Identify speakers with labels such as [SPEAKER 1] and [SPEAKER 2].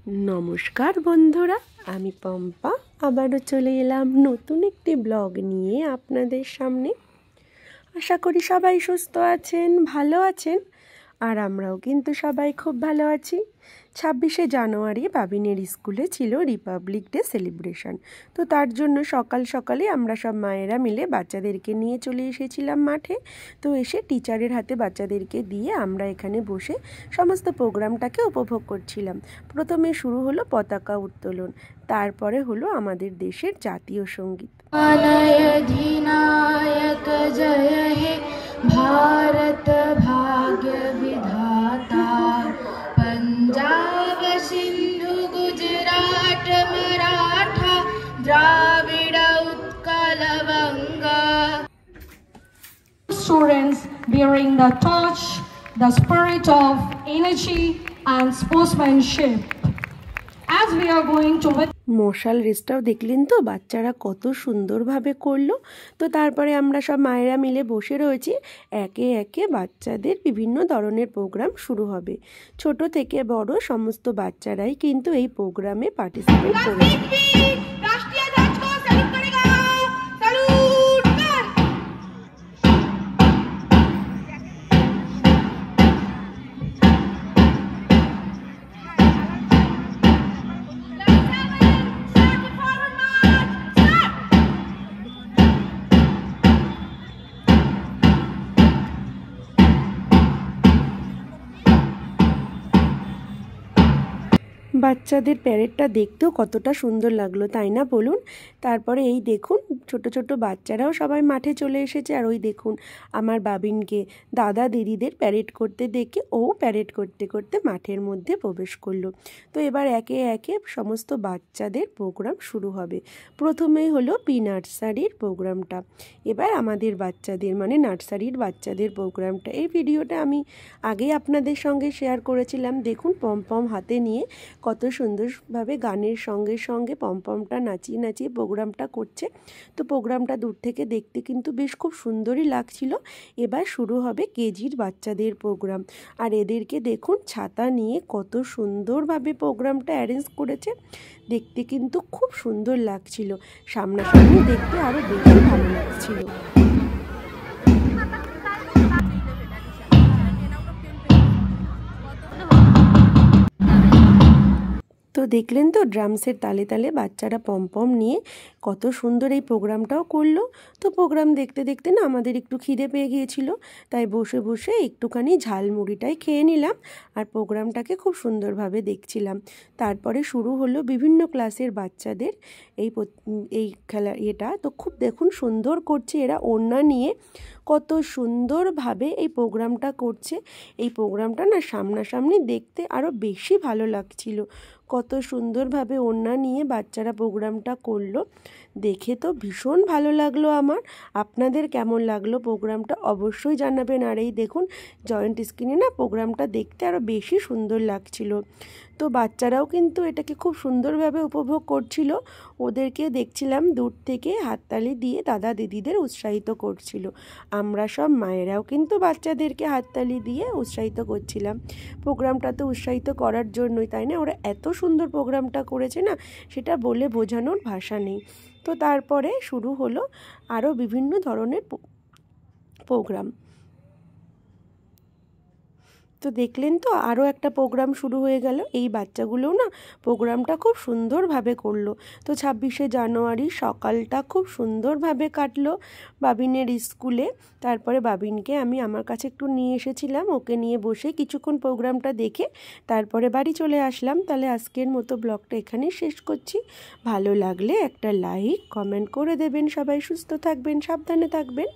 [SPEAKER 1] नमस्कार बंधुरा आमी पम्पा आबारो चले एलाम नतून एकटी ब्लग निये आपनादेर सामने। आशा करी सबाई सुस्थ आछेन भालो आछेन और आमराओ किन्तु सबाई खूब भालो आछि। 26शे जानुआरी बाबिनेर स्कूले छिलो रिपाब्लिक डे सेलिब्रेशन। तो तार जोन्नो सकाल सकाले आमरा सब मायेरा मिले बाच्चादेरके निये चले एसेछिलाम माठे। तो एसे टीचारेर हाथे बाच्चादेरके दिये आमरा एखाने बसे समस्त प्रोग्रामटाके उपभोग करछिलाम। प्रथमे शुरू हलो पताका उत्तोलन, तारपरे हलो आमादेर देशेर जातीय संगीत।
[SPEAKER 2] अधिनायक जय हे भारत भाग्य विधाता, पंजाब सिंधु गुजरात मराठा द्राविड़ उत्कल बंगा।
[SPEAKER 3] Students bearing the torch, the spirit of energy and sportsmanship. As we are going to witness
[SPEAKER 1] মশাল রেসটাও দেখলেন তো বাচ্চারা কত সুন্দরভাবে করলো। তো তারপরে আমরা সব মায়েরা মিলে বসে রয়েছি, একে একে বাচ্চাদের বিভিন্ন ধরনের প্রোগ্রাম শুরু হবে। ছোট থেকে বড় সমস্ত বাচ্চারাই কিন্তু এই প্রোগ্রামে পার্টিসিপেট করেছে। বাচ্চাদের প্যারেডটা দেখতেও কতটা সুন্দর লাগলো, তাই না বলুন? তারপরে এই দেখুন ছোট ছোট বাচ্চারাও সবাই মাঠে চলে এসেছে। আর ওই দেখুন আমার বাবিনকে দাদা দিদিদের প্যারেড করতে দেখে ও প্যারেড করতে করতে মাঠের মধ্যে প্রবেশ করলো। তো এবার একে একে সমস্ত বাচ্চাদের প্রোগ্রাম শুরু হবে। প্রথমেই হলো প্রি নার্সারির প্রোগ্রামটা। এবার আমাদের বাচ্চাদের মানে নার্সারির বাচ্চাদের প্রোগ্রামটা, এই ভিডিওটা আমি আগেই আপনাদের সঙ্গে শেয়ার করেছিলাম। দেখুন পমপম হাতে নিয়ে কত সুন্দরভাবে গানের সঙ্গে সঙ্গে পমপমটা নাচিয়ে নাচিয়ে প্রোগ্রামটা করছে। তো প্রোগ্রামটা দূর থেকে দেখতে কিন্তু বেশ খুব সুন্দরই লাগছিল। এবার শুরু হবে কেজির বাচ্চাদের প্রোগ্রাম। আর এদেরকে দেখুন ছাতা নিয়ে কত সুন্দরভাবে প্রোগ্রামটা অ্যারেঞ্জ করেছে, দেখতে কিন্তু খুব সুন্দর লাগছিল। সামনাসামনি দেখতে আরও বেশি ভালো লাগছিল। তো দেখলেন তো ড্রামসের তালে তালে বাচ্চারা পমপম নিয়ে কত সুন্দর এই প্রোগ্রামটাও করলো। তো প্রোগ্রাম দেখতে দেখতে না আমাদের একটু খিদে পেয়ে গিয়েছিল, তাই বসে বসে একটুখানি ঝালমুড়িটাই খেয়ে নিলাম আর প্রোগ্রামটাকে খুব সুন্দরভাবে দেখছিলাম। তারপরে শুরু হলো বিভিন্ন ক্লাসের বাচ্চাদের এই খেলা এটা। তো খুব দেখুন সুন্দর করছে এরা, ওড়না নিয়ে কত সুন্দরভাবে এই প্রোগ্রামটা করছে। এই প্রোগ্রামটা না সামনাসামনি দেখতে আরও বেশি ভালো লাগছিল। কত সুন্দরভাবে ওড়না নিয়ে বাচ্চারা প্রোগ্রামটা করলো, দেখে তো ভীষণ ভালো লাগলো আমার। আপনাদের কেমন লাগলো প্রোগ্রামটা অবশ্যই জানাবেন। আর এই দেখুন জয়েন্ট স্ক্রিনে না প্রোগ্রামটা দেখতে আরও বেশি সুন্দর লাগছিল। তো বাচ্চারাও কিন্তু এটাকে খুব সুন্দরভাবে উপভোগ করছিল। ওদেরকে দেখছিলাম দূর থেকে হাততালি দিয়ে দাদা দিদিদের উৎসাহিত করছিল। আমরা সব মায়েরাও কিন্তু বাচ্চাদেরকে হাততালি দিয়ে উৎসাহিত করছিলাম। প্রোগ্রামটা তো উৎসাহিত করার জন্যই, তাই না? ওরা এত সুন্দর প্রোগ্রামটা করেছে না, সেটা বলে বোঝানোর ভাষা নেই। তো তারপরে শুরু হলো আরও বিভিন্ন ধরনের প্রোগ্রাম। তো দেখলেন তো আরও একটা প্রোগ্রাম শুরু হয়ে গেল। এই বাচ্চাগুলোও না প্রোগ্রামটা খুব সুন্দরভাবে করলো। তো 26শে জানুয়ারি সকালটা খুব সুন্দরভাবে কাটলো বাবিনের স্কুলে। তারপরে বাবিনকে আমি আমার কাছে একটু নিয়ে এসেছিলাম, ওকে নিয়ে বসে কিছুক্ষণ প্রোগ্রামটা দেখে তারপরে বাড়ি চলে আসলাম। তাহলে আজকের মতো ব্লগটা এখানেই শেষ করছি। ভালো লাগলে একটা লাইক কমেন্ট করে দেবেন। সবাই সুস্থ থাকবেন, সাবধানে থাকবেন।